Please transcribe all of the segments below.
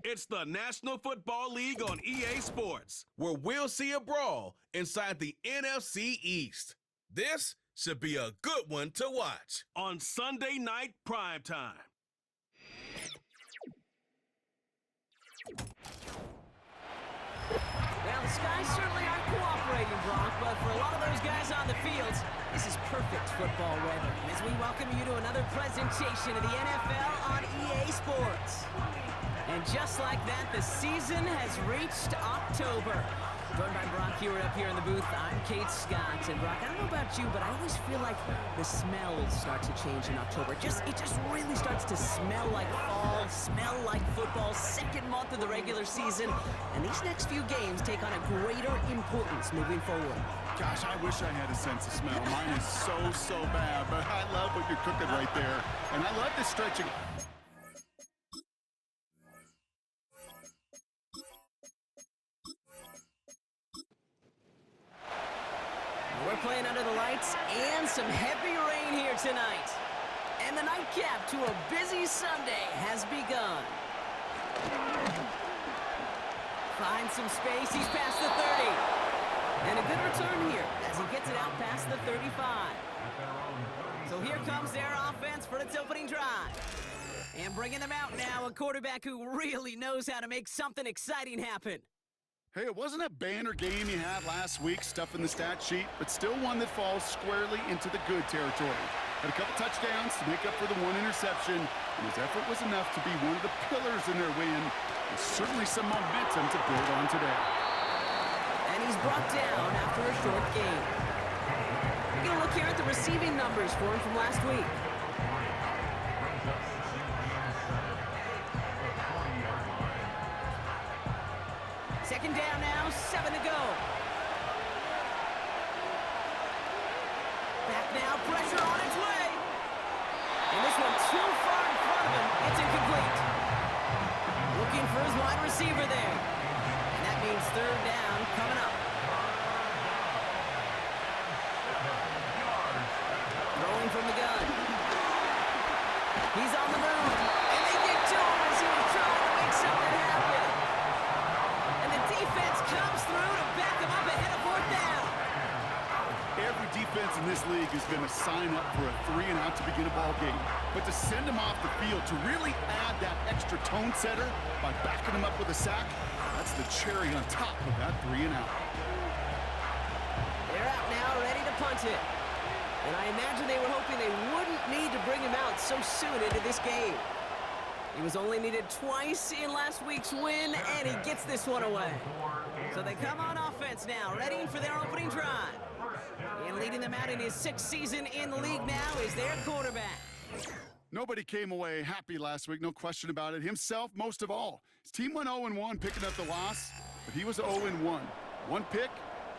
It's the National Football League on EA Sports, where we'll see a brawl inside the NFC East. This should be a good one to watch on Sunday night primetime. Well, the skies certainly aren't cooperating, Brock, but for a lot of those guys on the fields, this is perfect football weather. As we welcome you to another presentation of the NFL on EA Sports. And just like that, the season has reached October. Joined by Brock Hewitt up here in the booth, I'm Kate Scott. And Brock, I don't know about you, but I always feel like the smells start to change in October. It just really starts to smell like fall, smell like football, second month of the regular season. And these next few games take on a greater importance moving forward. Gosh, I wish I had a sense of smell. Mine is so bad, but I love what you're cooking right there. And I love the stretching. We're playing under the lights and some heavy rain here tonight. And the nightcap to a busy Sunday has begun. Finds some space, he's past the 30. And a good return here as he gets it out past the 35. So here comes their offense for its opening drive. And bringing them out now, a quarterback who really knows how to make something exciting happen. Hey, it wasn't a banner game you had last week, stuff in the stat sheet, but still one that falls squarely into the good territory. Had a couple touchdowns to make up for the one interception, and his effort was enough to be one of the pillars in their win. There's certainly some momentum to build on today. And he's brought down after a short game. We're going to look here at the receiving numbers for him from last week. Second down now, 7 to go. Back now, pressure on its way. And this one too far in front of him. It's incomplete. Looking for his wide receiver there. And that means third down coming up. Throwing from the gun. He's on the move. And they get to him as he was trying to make something happen. Defense comes through to back him up ahead of fourth down. Every defense in this league is going to sign up for a 3-and-out to begin a ball game. But to send him off the field, to really add that extra tone setter by backing him up with a sack, that's the cherry on top of that 3-and-out. They're out now, ready to punt it. And I imagine they were hoping they wouldn't need to bring him out so soon into this game. He was only needed twice in last week's win, and he gets this one away. So they come on offense now, ready for their opening drive. And leading them out in his 6th season in the league now is their quarterback. Nobody came away happy last week, no question about it. Himself, most of all. His team went 0-1, picking up the loss, but he was 0-1. One pick,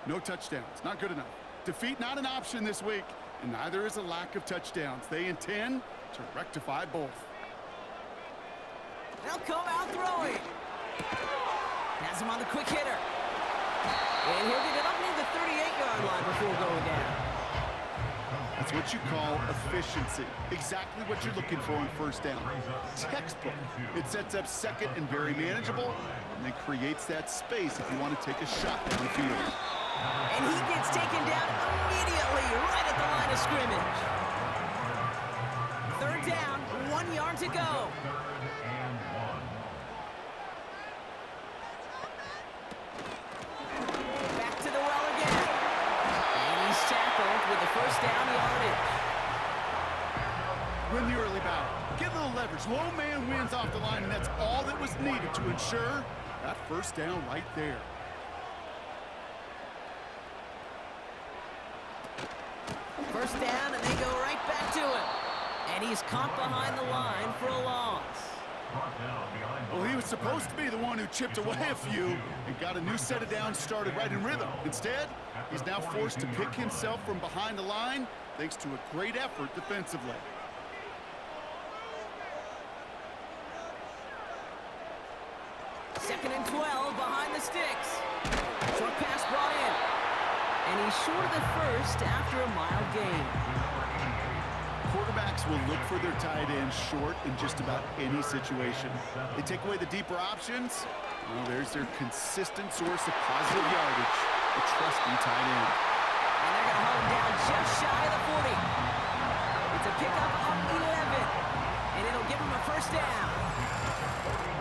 no touchdowns. Not good enough. Defeat not an option this week, and neither is a lack of touchdowns. They intend to rectify both. They'll come out throwing. Has him on the quick hitter. And he'll get it up near the 38-yard line before going down. That's what you call efficiency. Exactly what you're looking for on first down. Textbook. It sets up second and very manageable, and then creates that space if you want to take a shot downfield. And he gets taken down immediately right at the line of scrimmage. Third down, 1 yard to go. With the first down yardage. Win the early battle. Get a little leverage. Low man wins off the line, and that's all that was needed to ensure that first down right there. First down, and they go right back to him. And he's caught behind the line for a loss. Well, he was supposed to be the one who chipped away a few and got a new set of downs started right in rhythm. Instead, he's now forced to pick himself from behind the line thanks to a great effort defensively. Second and 12 behind the sticks. Short pass brought in. And he's short of the first after a mild gain. quarterbacks will look for their tight end short in just about any situation. They take away the deeper options. Well, there's their consistent source of positive yardage, the trusting tight end. And they're going to hold him down just shy of the 40. It's a pickup of 11, and it'll give him a first down.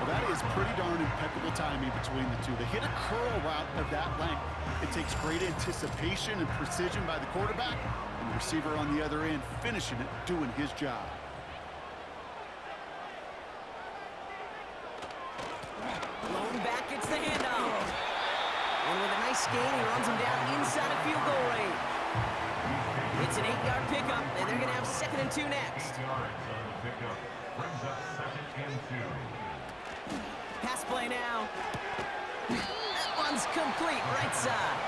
Well, that is pretty darn impeccable timing between the two. They hit a curl route of that length. It takes great anticipation and precision by the quarterback, and the receiver on the other end finishing it, doing his job. Blown back, gets the handoff. And with a nice gain, he runs him down inside of field goal range. It's an 8-yard pickup, and they're going to have 2nd and 2 next. Pass play now. That one's complete, right side.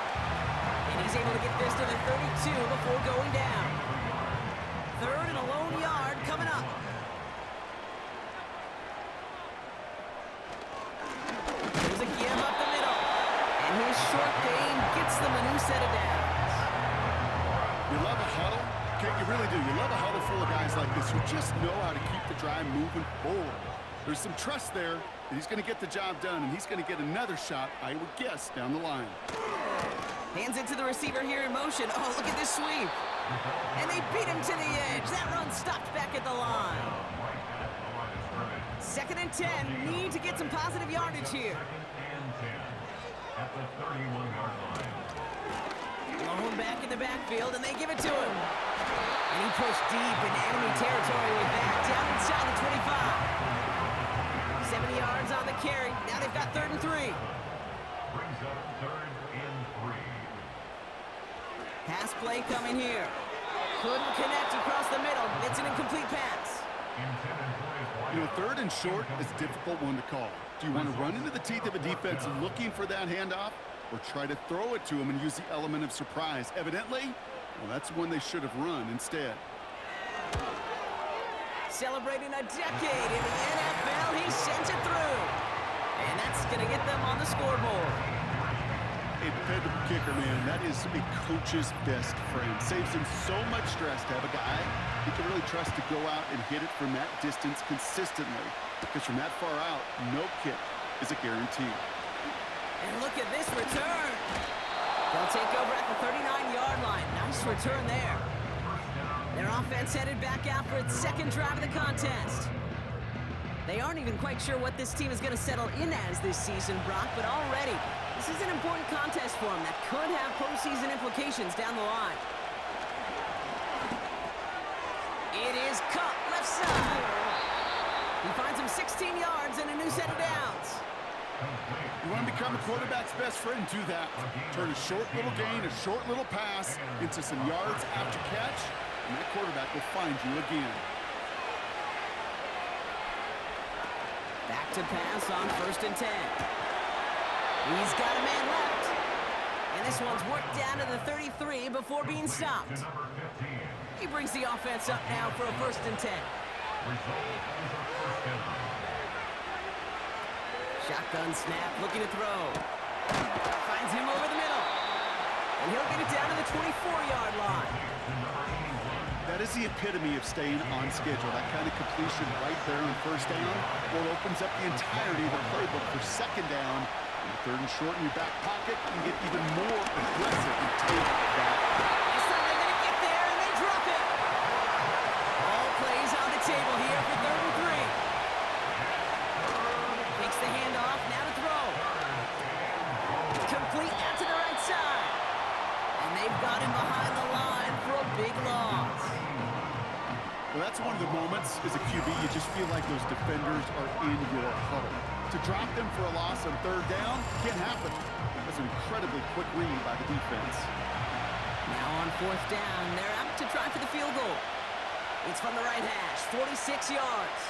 And he's able to get this to the 32 before going down. 3rd and a lone yard coming up. There's a give up the middle. And his short game gets them a new set of downs. You love a huddle? Okay, you really do. You love a huddle full of guys like this who just know how to keep the drive moving forward. There's some trust there that he's going to get the job done, and he's going to get another shot, I would guess, down the line. Hands it to the receiver here in motion. Oh, look at this sweep. And they beat him to the edge. That run stopped back at the line. 2nd and 10. Need to get some positive yardage here. Blown back in the backfield, and they give it to him. And he pushed deep into enemy territory with that. Down inside the 25. 70 yards on the carry. Now they've got 3rd and 3. Brings up 3rd and 3. Pass play coming here. Couldn't connect across the middle. It's an incomplete pass. You know, 3rd and short is a difficult one to call. Do you want to run into the teeth of a defense looking for that handoff, or try to throw it to him and use the element of surprise? Evidently, well, that's one they should have run instead. Celebrating a decade in the NFL, he sends it through. And that's going to get them on the scoreboard. A dependable kicker, man. That is a coach's best friend. Saves him so much stress to have a guy he can really trust to go out and hit it from that distance consistently. Because from that far out, no kick is a guarantee. And look at this return. They'll take over at the 39-yard line. Nice return there. Their offense headed back out for its 2nd drive of the contest. They aren't even quite sure what this team is going to settle in as this season, Brock, but already, this is an important contest for them that could have postseason implications down the line. It is Cup, left side. He finds him 16 yards and a new set of downs. You want to become a quarterback's best friend, do that. Turn a short little gain, a short little pass into some yards after catch, and that quarterback will find you again. Back to pass on 1st and 10. He's got a man left. And this one's worked down to the 33 before being stopped. He brings the offense up now for a 1st and 10. Shotgun snap, looking to throw. Finds him over the middle. And he'll get it down to the 24-yard line. That is the epitome of staying on schedule. That kind of completion right there on 1st down, well, opens up the entirety of the playbook for 2nd down. And 3rd and short in your back pocket, you can get even more aggressive and take that. This time they're going to get there, and they drop it. All plays on the table here for 3rd and 3. Takes the handoff, now to throw. Complete out to the right side. And they've got him behind the line for a big loss. Well, that's one of the moments as a QB, you just feel like those defenders are in your huddle. To drop them for a loss on 3rd down can't happen. That's an incredibly quick read by the defense. Now on 4th down, they're out to try for the field goal. It's from the right hash, 46 yards.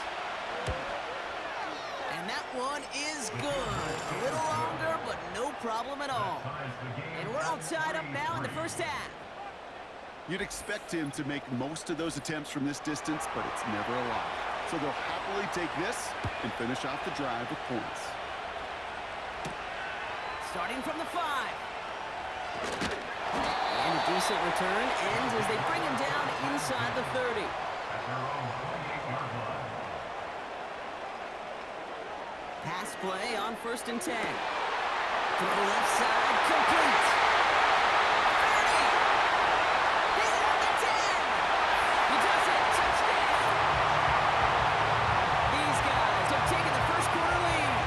And that one is good. A little longer, but no problem at all. And we're all tied up now in the 1st half. You'd expect him to make most of those attempts from this distance, but it's never a lot. So they'll happily take this and finish off the drive with points. Starting from the 5. And a decent return ends as they bring him down inside the 30. at their own 28-yard line. Pass play on 1st and 10. To the left side, complete. 30. He's at the 10. He does it. Touchdown. These guys have taken the first quarter lead.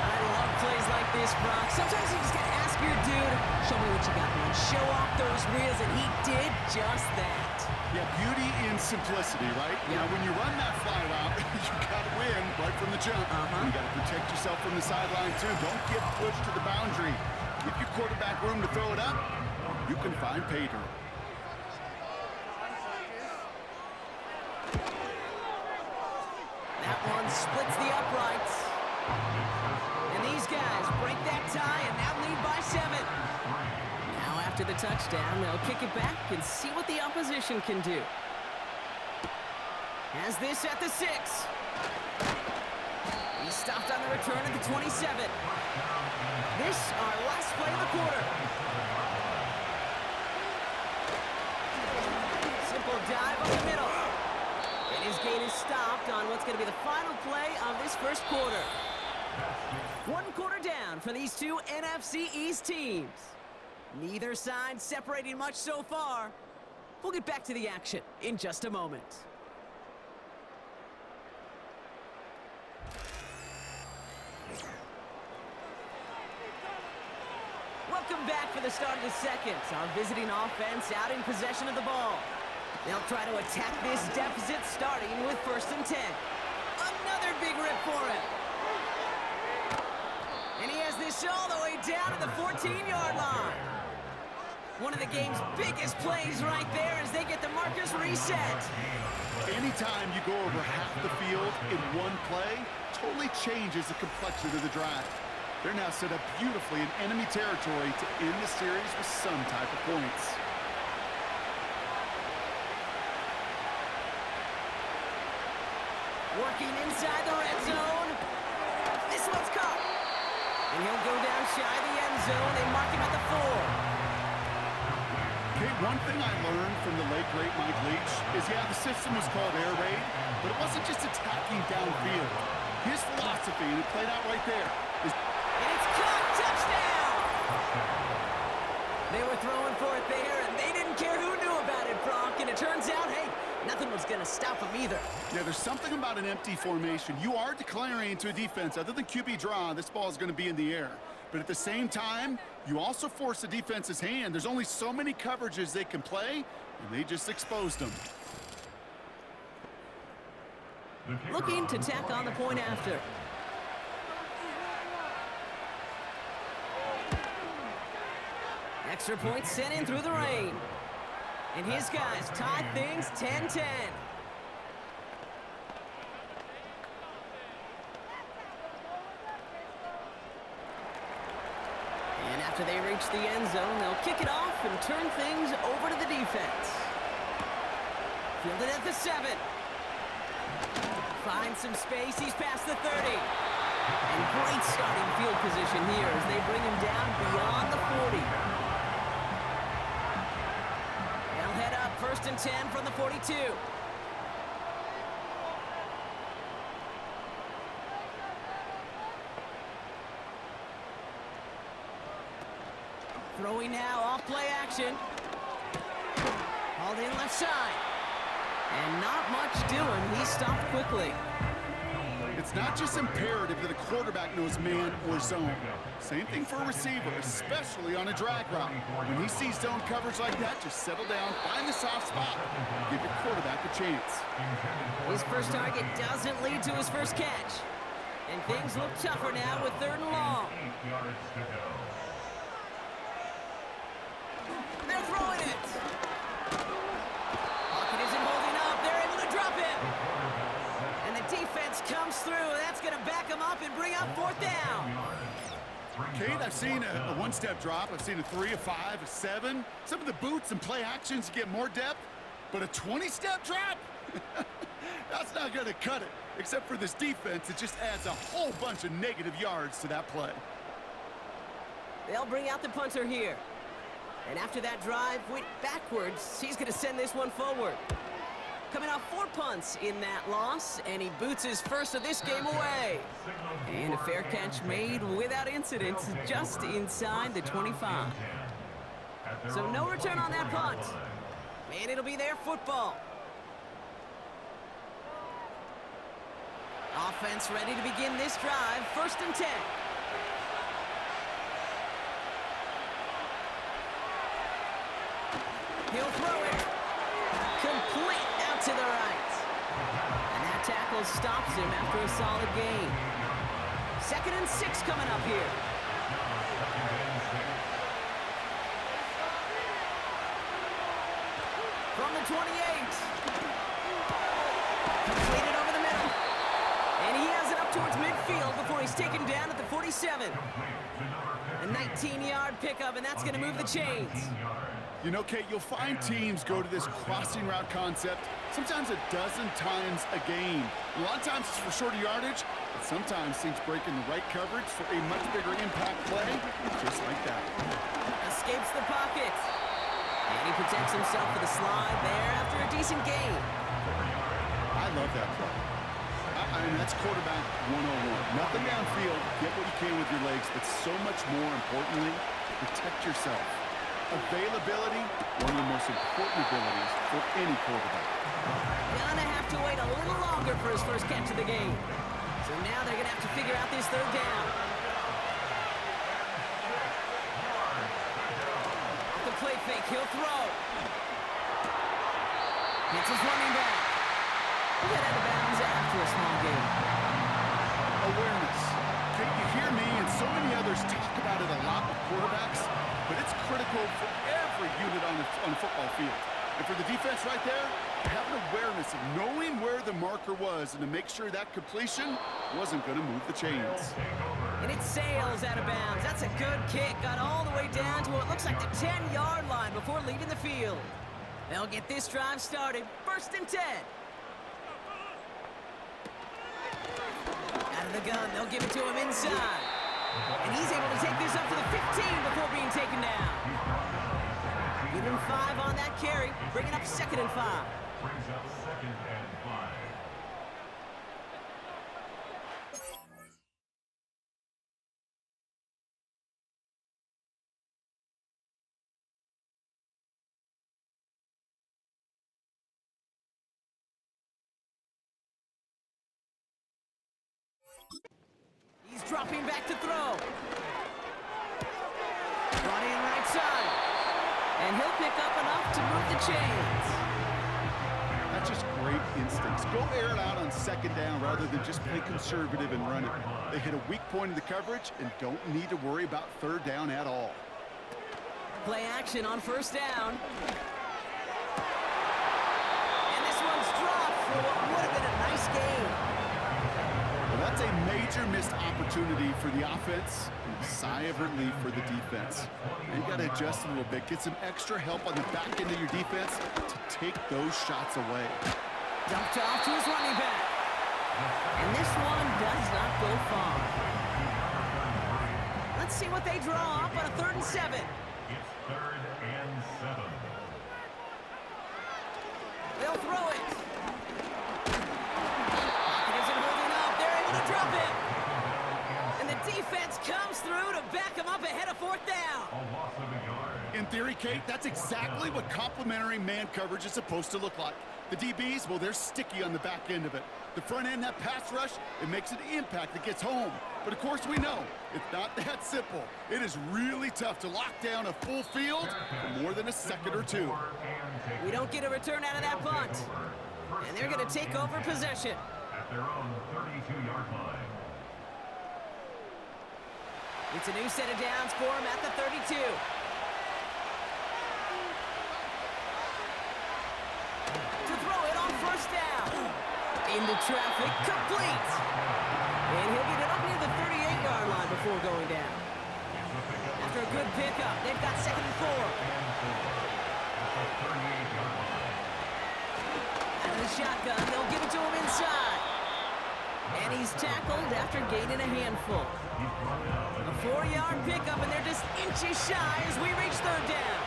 I love plays like this, Brock. Sometimes you just gotta ask your dude, show me what you got, man. Show off those reels, and he did just that. Yeah, beauty in simplicity, right? Yeah. Now, when you run that fly route, you got to win right from the jump. You got to protect yourself from the sideline, too. Don't get pushed to the boundary. Give your quarterback room to throw it up. You can find pay dirt. That one splits the uprights. And these guys break that tie and now lead by 7. Now after the touchdown, they'll kick it back and see what the opposition can do. Has this at the 6. He stopped on the return at the 27. This our last play of the quarter. Simple dive up the middle. And his gain is stopped on what's going to be the final play of this first quarter. 1 quarter down for these two NFC East teams. Neither side separating much so far. We'll get back to the action in just a moment. Welcome back for the start of the second. Our visiting offense out in possession of the ball. They'll try to attack this deficit starting with 1st and 10. Another big rip for him. And he has this all the way down to the 14-yard line. One of the game's biggest plays right there as they get the markers reset. Anytime you go over half the field in one play, totally changes the complexion of the drive. They're now set up beautifully in enemy territory to end the series with some type of points. Working inside the red zone. This one's caught. And he'll go down shy of the end zone. They mark him at the 4. Okay, one thing I learned from the late, great Mike Leach is, yeah, the system was called air raid, but it wasn't just attacking downfield. His philosophy, and it played out right there, is... And it's caught. Touchdown! They were throwing for it there, and they didn't care who knew about it, Brock. And it turns out, hey, nothing was going to stop them either. Yeah, there's something about an empty formation. You are declaring to a defense, other than QB draw, this ball is going to be in the air. But at the same time, you also force the defense's hand. There's only so many coverages they can play, and they just exposed them. Looking to tack on the point after. Extra point sent in through the rain. And his guys tied things 10-10. And after they reach the end zone, they'll kick it off and turn things over to the defense. Fielded at the 7. Finds some space. He's past the 30. And great starting field position here as they bring him down beyond the 40. They'll head up 1st and 10 from the 42. Throwing now off play action. Hauled in left side. And not much doing. He stopped quickly. It's not just imperative that a quarterback knows man or zone. Same thing for a receiver, especially on a drag route. When he sees zone coverage like that, just settle down, find the soft spot, give your quarterback a chance. His first target doesn't lead to his first catch. And things look tougher now with 3rd and long. 8 yards to go. They're throwing it. Pocket isn't holding up. They're able to drop him. And the defense comes through. That's going to back him up and bring up 4th down. Kate, I've seen a one-step drop. I've seen a 3, a 5, a 7. Some of the boots and play actions get more depth, but a 20-step drop? That's not going to cut it. Except for this defense, it just adds a whole bunch of negative yards to that play. They'll bring out the punter here. And after that drive went backwards, he's going to send this one forward. coming off 4 punts in that loss, and he boots his first of this game away. And a fair catch made without incident, just inside the 25. So no return on that punt. And it'll be their football. Offense ready to begin this drive, 1st and 10. He'll throw it. Complete out to the right. And that tackle stops him after a solid gain. 2nd and 6 coming up here. From the 28. Completed over the middle. And he has it up towards midfield before he's taken down at the 47. A 19-yard pickup, and that's going to move the chains. You know, Kate, you'll find teams go to this crossing route concept sometimes a dozen times a game. A lot of times it's for shorter yardage, but sometimes things break in the right coverage for a much bigger impact play, just like that. Escapes the pocket. And he protects himself for the slide there after a decent gain. I love that play. I mean, that's quarterback 101. Nothing downfield, get what you can with your legs, but so much more importantly, protect yourself. Availability, one of the most important abilities for any quarterback. Gonna have to wait a little longer for his first catch of the game. So now they're gonna have to figure out this 3rd down. Off the play fake, he'll throw. Hits his running back. He'll get out of bounds after a small gain. Awareness. Kate, you hear me and so many others talk about it a lot with quarterbacks, but it's critical for every unit on the football field. And for the defense right there, having awareness of knowing where the marker was and to make sure that completion wasn't going to move the chains. And it sails out of bounds. That's a good kick. Got all the way down to what looks like the 10-yard line before leaving the field. They'll get this drive started. 1st and 10. Out of the gun, they'll give it to him inside. And he's able to take this up to the 15 before being taken down. Give him 5 on that carry, bringing up 2nd and 5. Brings up 2nd and 5. He's dropping back to throw. Brought in right side. And he'll pick up enough to move the chains. That's just great instincts. Go air it out on 2nd down rather than just play conservative and run it. They hit a weak point in the coverage and don't need to worry about 3rd down at all. Play action on 1st down. And this one's dropped for what would have been a nice game. Well, that's a major missed opportunity for the offense and a sigh of relief for the defense. And you got to adjust a little bit, get some extra help on the back end of your defense to take those shots away. Dumped off to his running back. And this one does not go far. Let's see what they draw up on a 3rd and 7. It's 3rd and 7. They'll throw it. Pocket isn't holding up. They're able to drop it. And the defense comes through to back him up ahead of 4th down. A loss of a yard. In theory, Kate, that's exactly what complementary man coverage is supposed to look like. The DBs, well, they're sticky on the back end of it. The front end, that pass rush, it makes an impact that gets home. But of course we know, it's not that simple. It is really tough to lock down a full field for more than a second or two. We don't get a return out of that punt. And they're going to take over possession. At their own 32-yard line. It's a new set of downs for him at the 32. To throw it on 1st down. Into traffic, complete. And he'll get it up near the 38-yard line before going down. After a good pickup, they've got 2nd and 4. Out of the shotgun, they'll give it to him inside. And he's tackled after gaining a handful. A 4-yard pickup, and they're just inches shy as we reach 3rd down.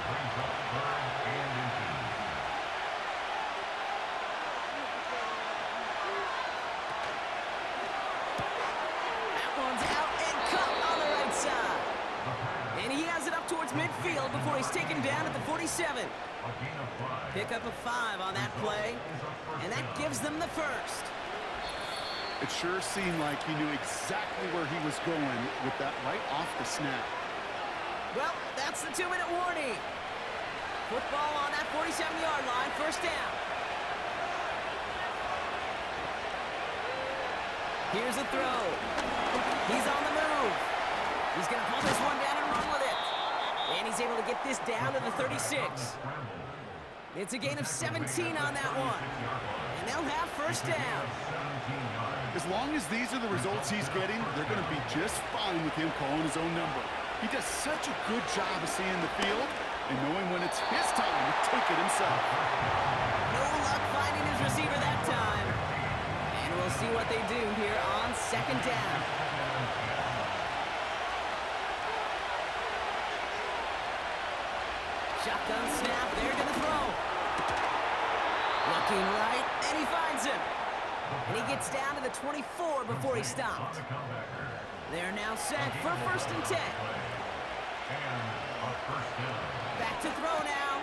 before he's taken down at the 47. A gain of 5. Pick up a 5 on that play, and that gives them the first. It sure seemed like he knew exactly where he was going with that right off the snap. Well, that's the 2-minute warning. Football on that 47-yard line, first down. Here's a throw. He's on the move. He's going to pull this one down and run with it. And he's able to get this down to the 36. It's a gain of 17 on that one. And they'll have first down. As long as these are the results he's getting, they're going to be just fine with him calling his own number. He does such a good job of seeing the field and knowing when it's his time to take it himself. No luck finding his receiver that time. And we'll see what they do here on second down. Shotgun snap, they're going to throw. Looking right, and he finds him. And he gets down to the 24 before he stopped. They're now set for first and 10. Back to throw now.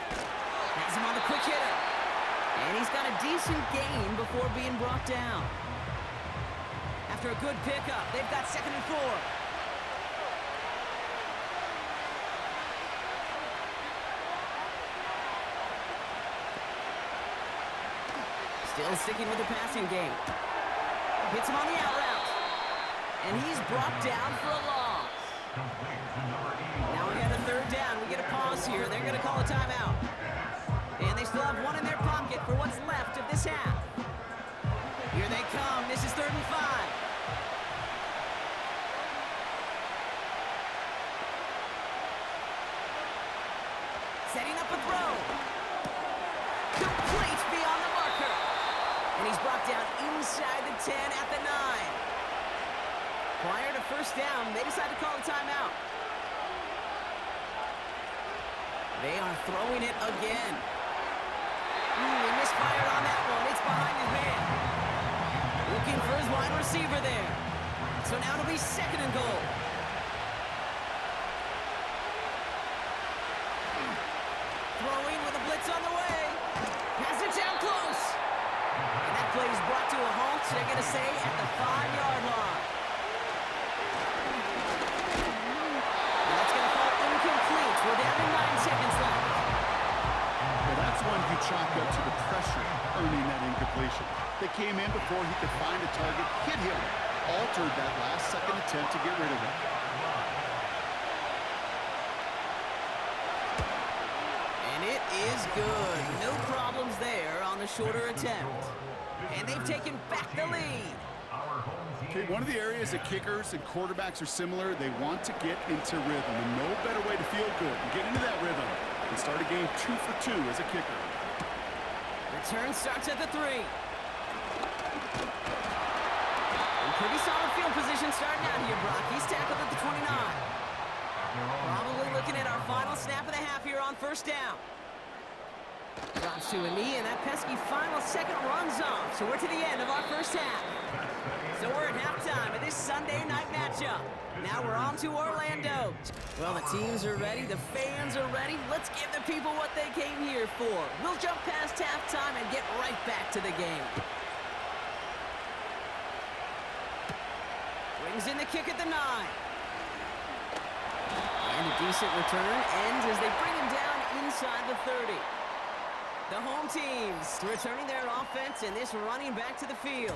Has him on the quick hitter. And he's got a decent gain before being brought down. After a good pickup, they've got second and 4. Still sticking with the passing game. Hits him on the out route. And he's brought down for a loss. Now we got a third down. We get a pause here. They're going to call a timeout. And they still have one in their pocket for what's left of this half. Here they come. This is 3rd and 5. Setting up a throw. Complete beyond the marker. And he's brought down inside the 10 at the 9. Prior to first down, they decide to call a timeout. They are throwing it again. He misfired on that one. It's behind his man. Looking for his wide receiver there. So now it'll be second and goal. Throwing with a blitz on the way. Pass it down close. And that play is brought to a halt, they're going to say, at the 5-yard line. And that's going to fall incomplete. We're down to 9 seconds left. Well, that's one you chalk up to the pressure earning that incompletion. They came in before he could find a target, hit him, altered that last-second attempt to get rid of it. And it is good. No problems there on the shorter attempt. And they've taken back the lead. Okay, one of the areas that kickers and quarterbacks are similar, they want to get into rhythm. And no better way to feel good and get into that rhythm and start a game 2 for 2 as a kicker. Return starts at the 3. And pretty solid field position starting out here, Brock. He's tackled at the 29. Probably looking at our final snap of the half here on first down. Drops to a knee, and that pesky final second runs off. So we're to the end of our first half. So we're at halftime of this Sunday night matchup. Now we're on to Orlando. Well, the teams are ready. The fans are ready. Let's give the people what they came here for. We'll jump past halftime and get right back to the game. Brings in the kick at the 9. And a decent return ends as they bring him down inside the 30. The home teams returning their offense and this running back to the field.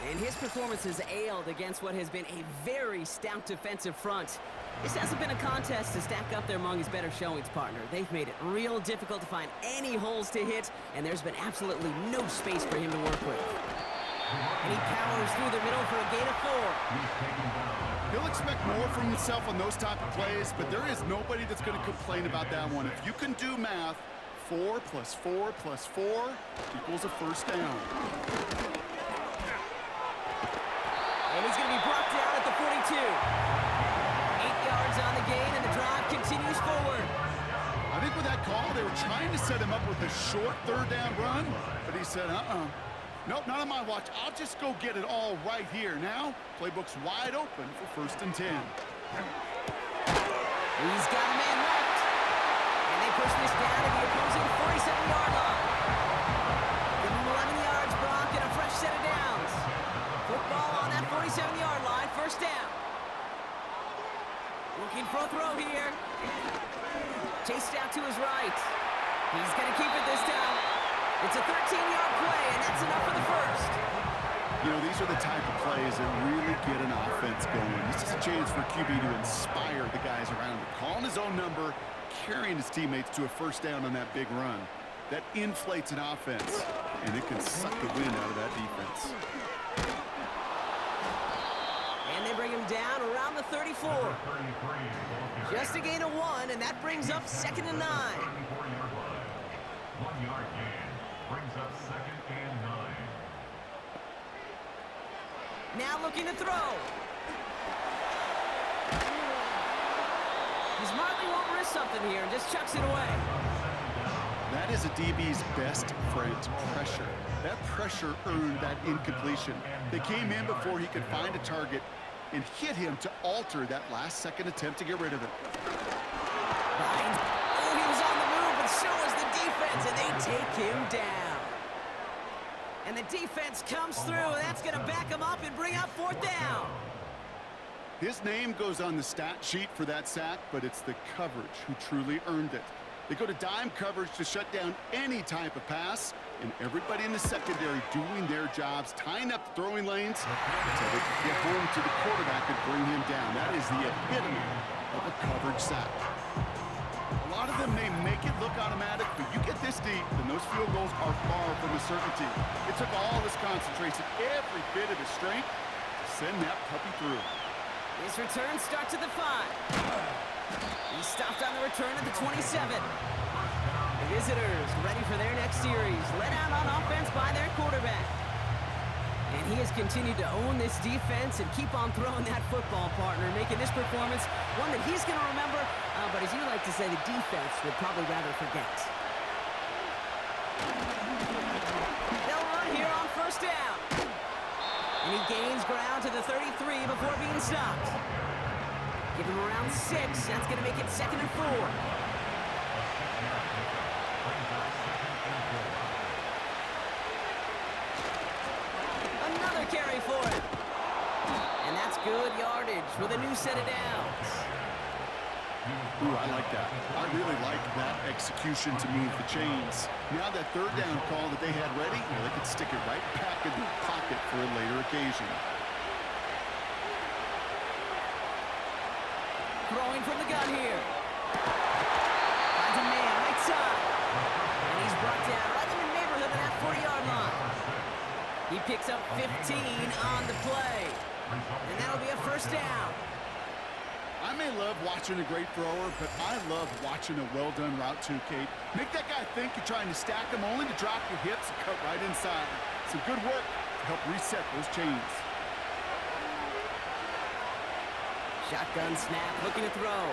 And his performance has ailed against what has been a very stout defensive front. This hasn't been a contest to stack up there among his better showings, partner. They've made it real difficult to find any holes to hit, and there's been absolutely no space for him to work with. And he powers through the middle for a gain of 4. He'll expect more from himself on those type of plays, but there is nobody that's going to complain about that one. If you can do math, 4 plus 4 plus 4 equals a first down. And he's going to be brought down at the 42. 8 yards on the gain, and the drive continues forward. I think with that call, they were trying to set him up with a short third down run, but he said, nope, not on my watch. I'll just go get it all right here. Now, playbook's wide open for first and 10. He's got a man left. push this down to the opposing 47-yard line. Give them 11 yards, Bronk, and a fresh set of downs. Football on that 47-yard line, first down. Looking for a throw here. Chased out to his right. He's going to keep it this time. It's a 13-yard play, and that's enough for the first. You know, these are the type of plays that really get an offense going. This is a chance for QB to inspire the guys around him. Calling his own number, carrying his teammates to a first down on that big run. That inflates an offense, and it can suck the wind out of that defense. And they bring him down around the 34. Just a gain of 1, and that brings up 2nd and 9. 1-yard gain brings up 2nd and 9. Now looking to throw. He's smartly won't risk something here and just chucks it away. That is a DB's best friend, pressure. That pressure earned that incompletion. They came in before he could find a target and hit him to alter that last-second attempt to get rid of it. Oh, he was on the move, but so was the defense, and they take him down. And the defense comes through, and that's going to back him up and bring up 4th down. His name goes on the stat sheet for that sack, but it's the coverage who truly earned it. They go to dime coverage to shut down any type of pass, and everybody in the secondary doing their jobs, tying up the throwing lanes so they can get home to the quarterback and bring him down. That is the epitome of a coverage sack. A lot of them may make it look automatic, but you get this deep, and those field goals are far from a certainty. It took all his concentration, every bit of his strength, to send that puppy through. His return starts at the 5. He stopped on the return at the 27. The visitors ready for their next series, led out on offense by their quarterback. And he has continued to own this defense and keep on throwing that football, partner, making this performance one that he's going to remember, but as you like to say, the defense would probably rather forget. They'll run here on first down. And he gains ground to the 33 before being stopped. Give him around 6. That's going to make it 2nd and 4. Another carry for him. And that's good yardage with a new set of downs. Ooh, I like that. I really like that execution to move the chains. Now that 3rd down call that they had ready, they could stick it right back in the pocket for a later occasion. Throwing from the gun here. Finds a man right side. And he's brought down right in the neighborhood of that 40-yard line. He picks up 15 on the play. And that'll be a first down. I may love watching a great thrower, but I love watching a well-done route too, Kate. Make that guy think you're trying to stack him only to drop your hips and cut right inside. Some good work to help reset those chains. Shotgun snap, looking to throw.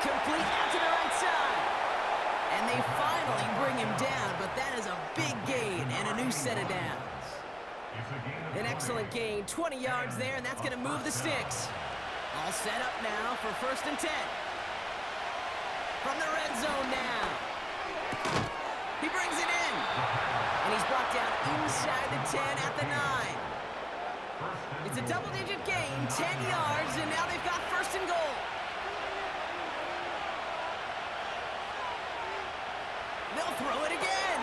Complete out to the right side. And they finally bring him down, but that is a big gain and a new set of downs. An excellent gain, 20 yards there, and that's going to move the sticks. All set up now for 1st and 10. From the red zone now. He brings it in. And he's brought down inside the 10 at the 9. It's a double-digit gain, 10 yards, and now they've got 1st and goal. They'll throw it again.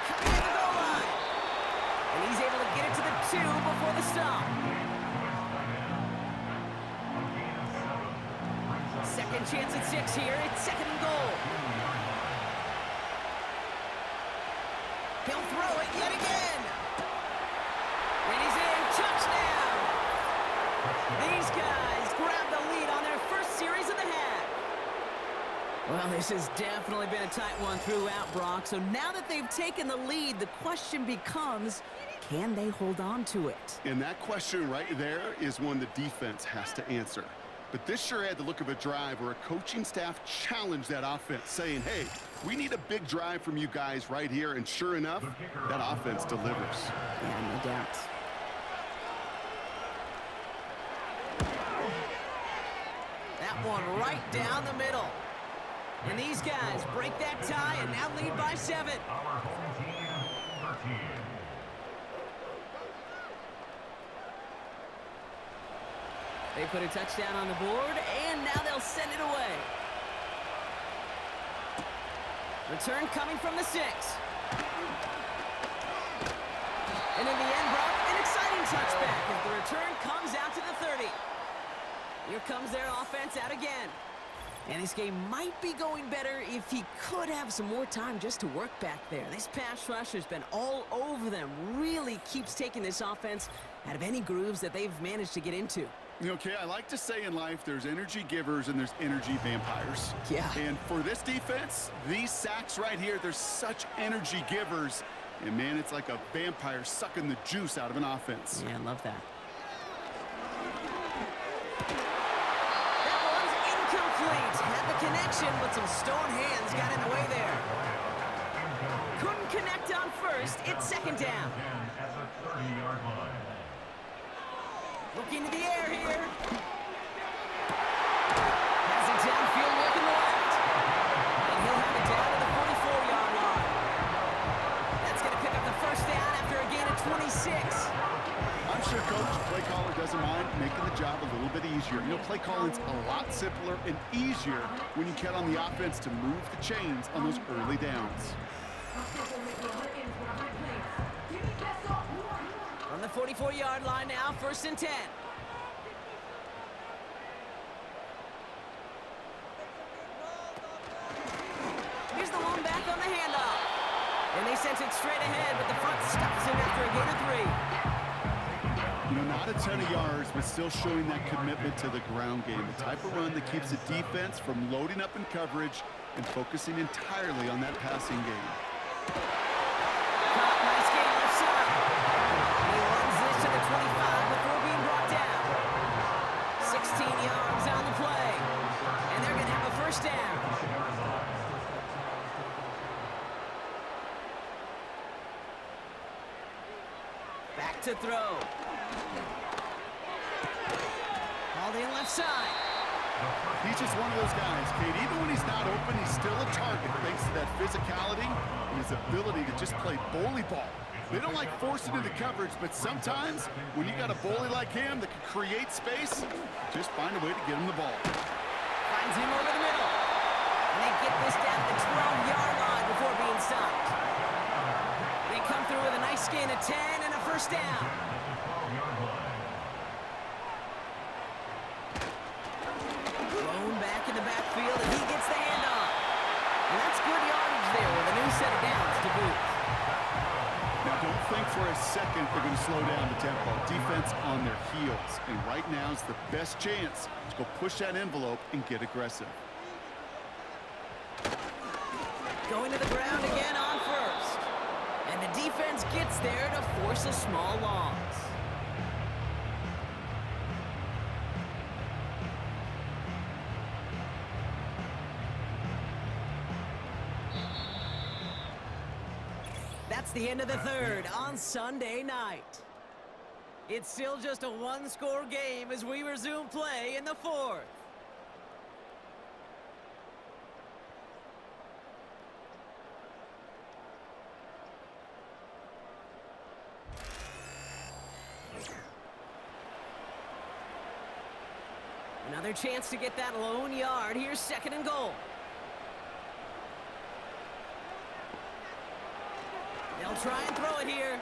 Coming at the goal line. And he's able to get it to the 2 before the stop. 2nd chance at 6 here. It's 2nd and goal. He'll throw it yet again. And he's in. Touchdown. These guys grab the lead on their first series of the half. Well, this has definitely been a tight one throughout, Brock. So now that they've taken the lead, the question becomes, can they hold on to it? And that question right there is one the defense has to answer. But this sure had the look of a drive where a coaching staff challenged that offense, saying, hey, we need a big drive from you guys right here. And sure enough, that offense delivers. Yeah, no doubt. That one right down the middle. And these guys break that tie and now lead by 7. Our home team, 13. They put a touchdown on the board, and now they'll send it away. Return coming from the 6. And in the end, Brock, an exciting touchback as the return comes out to the 30. Here comes their offense out again. And this game might be going better if he could have some more time just to work back there. This pass rush has been all over them. Really keeps taking this offense out of any grooves that they've managed to get into. Okay, I like to say in life there's energy givers and there's energy vampires. Yeah. And for this defense, these sacks right here, they're such energy givers. And man, it's like a vampire sucking the juice out of an offense. Yeah, I love that. That one's incomplete. Had the connection, but some stone hands got in the way there. Couldn't connect on first. It's second down. At the 30-yard line. Looking to the air here. Has it downfield working left. And he'll have it down to the 44-yard line. That's going to pick up the first down after a gain of 26. I'm sure Coach, play caller doesn't mind making the job a little bit easier. You know, play calling's a lot simpler and easier when you count on the offense to move the chains on those early downs. On the 44-yard line now, 1st and 10. Here's the one back on the handoff. And they sent it straight ahead, but the front stuffs him after a gain of 3. You know, not a ton of yards, but still showing that commitment to the ground game. The type of run that keeps the defense from loading up in coverage and focusing entirely on that passing game. Nice gain left side. He runs this to the 25 before being brought down. 16 yards on the play. And they're going to have a first down. Back to throw. Hauled in left side. He's just one of those guys, Kate. Even when he's not open, he's still a target thanks to that physicality and his ability to just play bully ball. They don't like forcing into coverage, but sometimes when you got a bully like him that can create space, just find a way to get him the ball. Finds him over the middle. And they get this down to the 12-yard line before being stopped. They come through with a nice gain of 10 and a first down. Thrown back in the backfield, and he gets the handoff. And that's good yardage there with a new set of downs to boot. Now, don't think for a second they're going to slow down the tempo. Defense on their heels. And right now is the best chance to go push that envelope and get aggressive. Going to the ground again on first. And the defense gets there to force a small loss. That's the end of the third on Sunday night. It's still just a one-score game as we resume play in the fourth. Another chance to get that lone yard. Here's 2nd and goal. They'll try and throw it here. And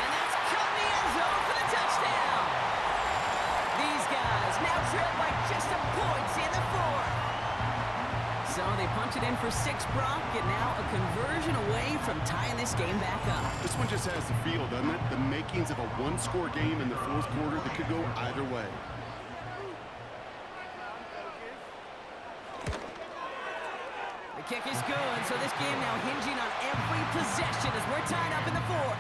that's caught in the end zone for the touchdown. These guys now trail by just a point in the fourth. So they punch it in for 6, Brock, and now a conversion away from tying this game back up. This one just has the feel, doesn't it? The makings of a one-score game in the fourth quarter that could go either way. The kick is good, so this game now hinging on every possession as we're tied up in the fourth.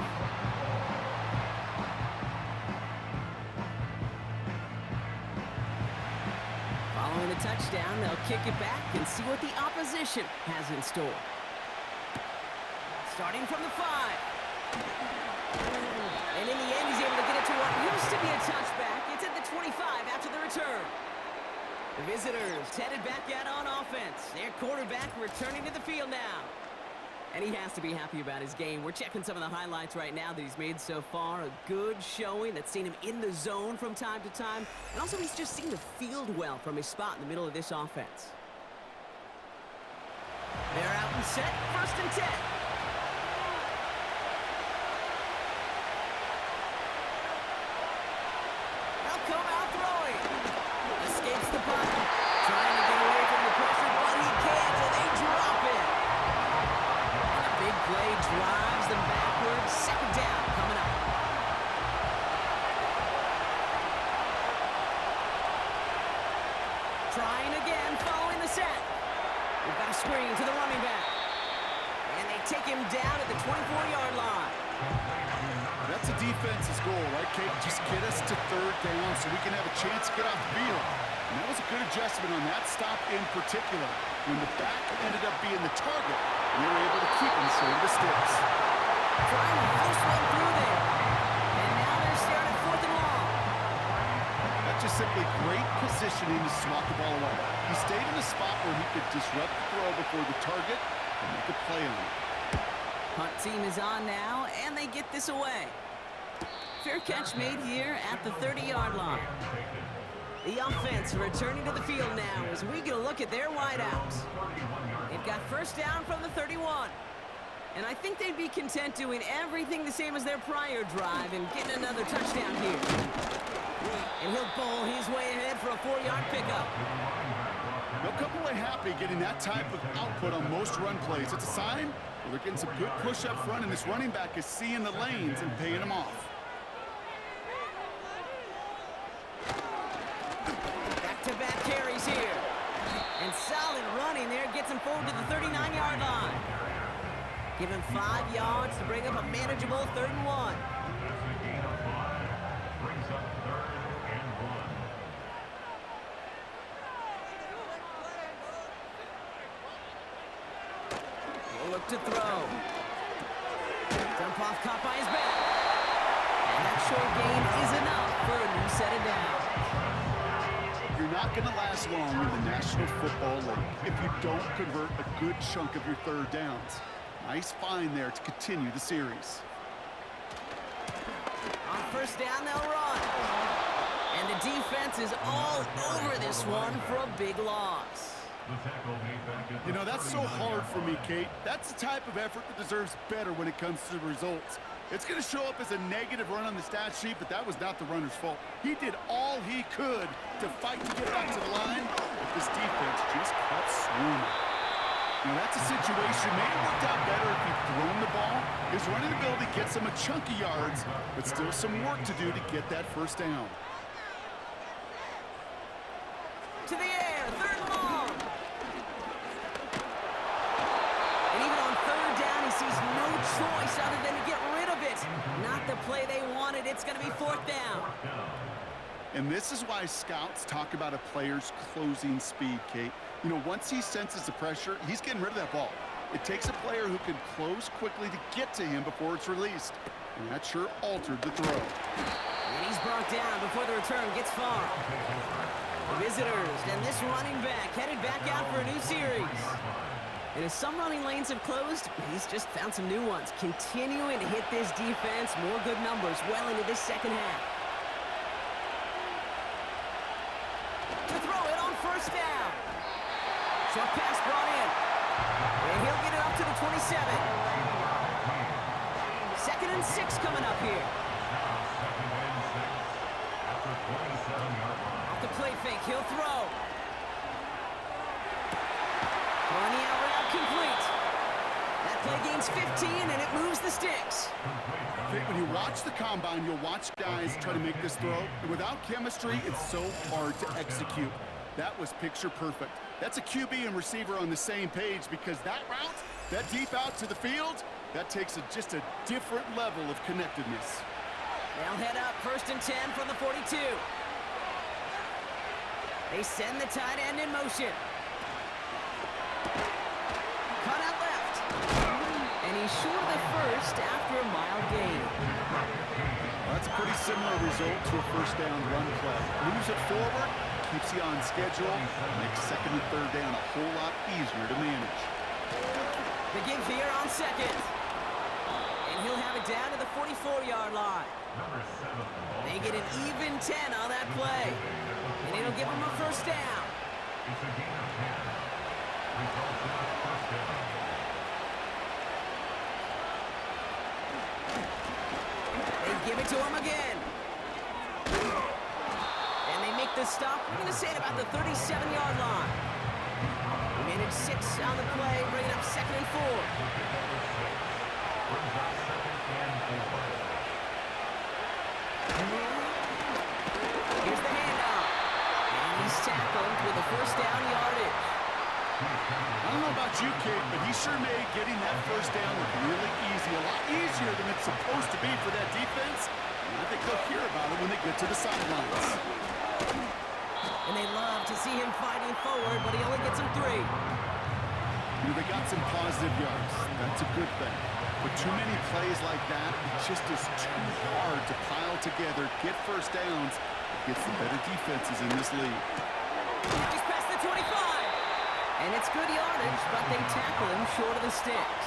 Following the touchdown, they'll kick it back and see what the opposition has in store. Starting from the 5. And in the end, he's able to get it to what used to be a touchback. It's at the 25 after the return. Visitors headed back out on offense. Their quarterback returning to the field now. And he has to be happy about his game. We're checking some of the highlights right now that he's made so far. A good showing that's seen him in the zone from time to time. And also he's just seen the field well from his spot in the middle of this offense. They're out and set, 1st and 10. They'll come out throwing. Escapes the pocket. Trying to get away from the pressure, but he can't, and they drop it. And a big play drives them backwards. 2nd down coming up. Trying again, following the set. We've got a screen to the running back. And they take him down at the 24-yard line. That's a defense's goal, right, Kate? Just get us to 3rd down so we can have a chance to get off the field. And that was a good adjustment on that stop in particular. When the back ended up being the target, we were able to keep him short of the sticks. Trying to force one through there. And now they're staring at 4th and long. That's just simply great positioning to swat the ball away. He stayed in a spot where he could disrupt the throw before the target and make a play on it. Punt team is on now, and they get this away. Fair catch made here at the 30-yard line. The offense returning to the field now as we get a look at their wideouts. They've got 1st down from the 31. And I think they'd be content doing everything the same as their prior drive and getting another touchdown here. And he'll bowl his way ahead for a 4-yard pickup. They'll come away happy getting that type of output on most run plays. It's a sign they're getting some good push up front, and this running back is seeing the lanes and paying them off. Back-to-back carries here. And solid running there gets him forward to the 39-yard line. Give him 5 yards to bring up a manageable 3rd and 1. He'll look to throw. Dump off caught by his back. And that short gain is enough for a new set of downs. You're not going to last long in the National Football League if you don't convert a good chunk of your 3rd downs. Nice find there to continue the series. On 1st down, they'll run. And the defense is all over this one for a big loss. You know, that's so hard for me, Kate. That's the type of effort that deserves better when it comes to the results. It's going to show up as a negative run on the stat sheet, but that was not the runner's fault. He did all he could to fight to get back to the line, but this defense just kept swarming. Now, that's a situation may have worked out better if he'd thrown the ball. His running ability gets him a chunky yards, but still some work to do to get that 1st down. To the air, 3rd and long. And even on 3rd down, he sees no choice other than to get rid of it. Not the play they wanted. It's going to be 4th down. And this is why scouts talk about a player's closing speed, Kate. You know, once he senses the pressure, he's getting rid of that ball. It takes a player who can close quickly to get to him before it's released. And that sure altered the throw. And he's brought down before the return gets far. The visitors and this running back headed back out for a new series. And as some running lanes have closed, he's just found some new ones. Continuing to hit this defense, more good numbers well into this 2nd half. To throw it on 1st down. Short pass brought in. And he'll get it up to the 27. 2nd and 6 coming up here. Off the play fake, he'll throw. Throwing the out route complete. That play gains 15, and it moves the sticks. Okay, when you watch the combine, you'll watch guys try to make this throw. And without chemistry, it's so hard to execute. That was picture perfect. That's a QB and receiver on the same page because that route, that deep out to the field, that takes just a different level of connectedness. They'll head up 1st and 10 from the 42. They send the tight end in motion. Cut out left. And he's short of the 1st after a mild gain. Well, that's a pretty similar result to a 1st down run play. Moves it forward, keeps you on schedule, makes second and third down a whole lot easier to manage. The give here on second. And he'll have it down to the 44-yard line. They get an even 10 on that play. And it'll give them a first down. It's a gain of 10. Results in a first down. They give it to him again. And they make the stop, I'm going to say at about the 37-yard line. We managed 6 on the play, bringing up second and 4. Brings up second and 4. Here's the handoff. And he's tackled with a first down yardage. I don't know about you, Kate, but he sure made getting that first down look really easy. A lot easier than it's supposed to be for that defense. And I think they'll hear about it when they get to the sidelines. And they love to see him fighting forward, but he only gets him 3. You know, they got some positive yards. That's a good thing. But too many plays like that, it just is too hard to pile together, get first downs against the better defenses in this league. Now he's past the 25. And it's good yardage, but they tackle him short of the sticks.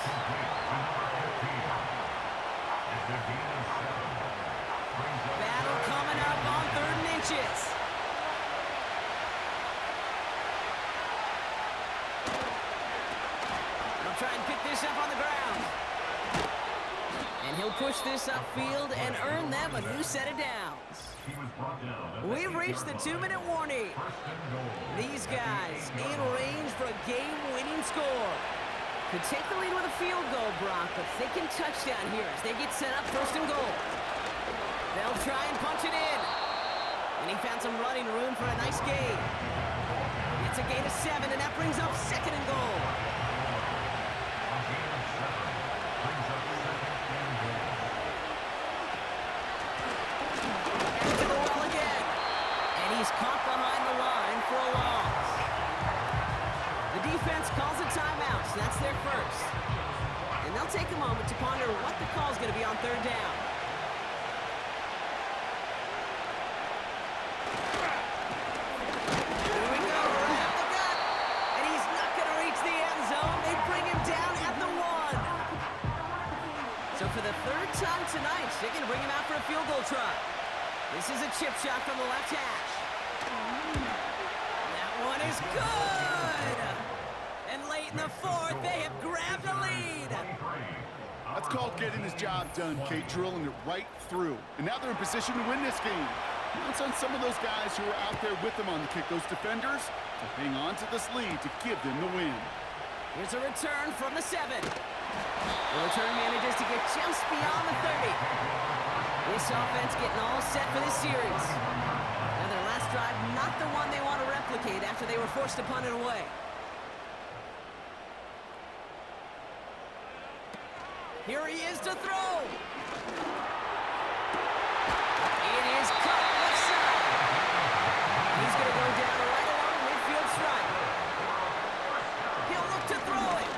Battle coming up on 3rd and inches. They'll try and pick this up on the ground. And he'll push this upfield and earn them a new set of downs. We've reached the 2-minute warning. These guys in range for a game-winning score. Could take the lead with a field goal, Brock, but thinking touchdown here as they get set up 1st and goal. They'll try and punch it in. And he found some running room for a nice gain. It's a gain of 7, and that brings up 2nd and goal. He's caught behind the line for a loss. The defense calls a timeout, so that's their first. And they'll take a moment to ponder what the call is going to be on 3rd down. Here we go, right up the gut. And he's not going to reach the end zone. They bring him down at the 1. So for the 3rd time tonight, they're going to bring him out for a field goal try. This is a chip shot from the left hash. That one is good! And late in the 4th, they have grabbed a lead. That's called getting his job done, Kate, drilling it right through. And now they're in position to win this game. Now it's on some of those guys who are out there with them on the kick, those defenders, to hang on to this lead to give them the win. Here's a return from the 7. The return manages to get just beyond the 30. This offense getting all set for this series. Now their last drive, not the one they want to replicate after they were forced to punt it away. Here he is to throw. It is caught left side. He's going to go down right along midfield stripe. He'll look to throw it.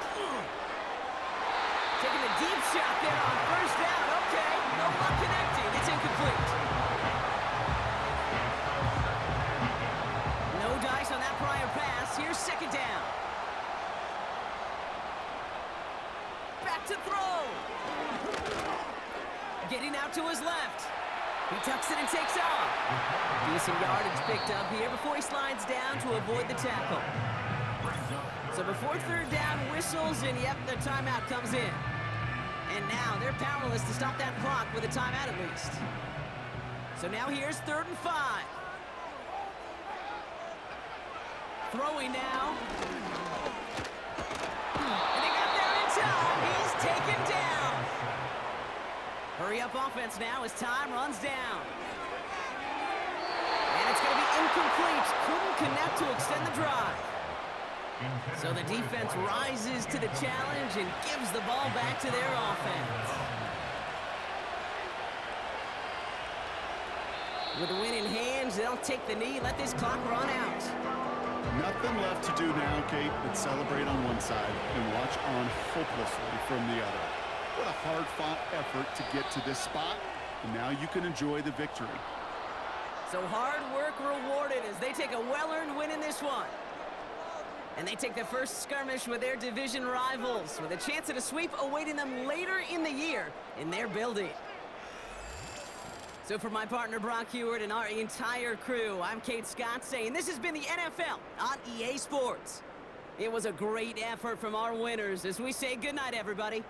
Taking a deep shot there on 1st down. Okay, no luck connecting. It's incomplete. No dice on that prior pass. Here's 2nd down. Back to throw. Getting out to his left. He tucks it and takes off. Decent yardage picked up here before he slides down to avoid the tackle. So before 3rd down whistles, and yep, the timeout comes in. And now they're powerless to stop that clock with a timeout at least. So now here's 3rd and 5. Throwing now. And they got there in time. He's taken down. Hurry up offense now as time runs down. And it's going to be incomplete. Couldn't connect to extend the drive. So the defense rises to the challenge and gives the ball back to their offense. With the win in hands, they'll take the knee, let this clock run out. Nothing left to do now, Kate, but celebrate on one side and watch on hopelessly from the other. What a hard-fought effort to get to this spot, and now you can enjoy the victory. So hard work rewarded as they take a well-earned win in this one. And they take the first skirmish with their division rivals, with a chance at a sweep awaiting them later in the year in their building. So for my partner Brock Heward and our entire crew, I'm Kate Scott saying this has been the NFL on EA Sports. It was a great effort from our winners as we say goodnight, everybody.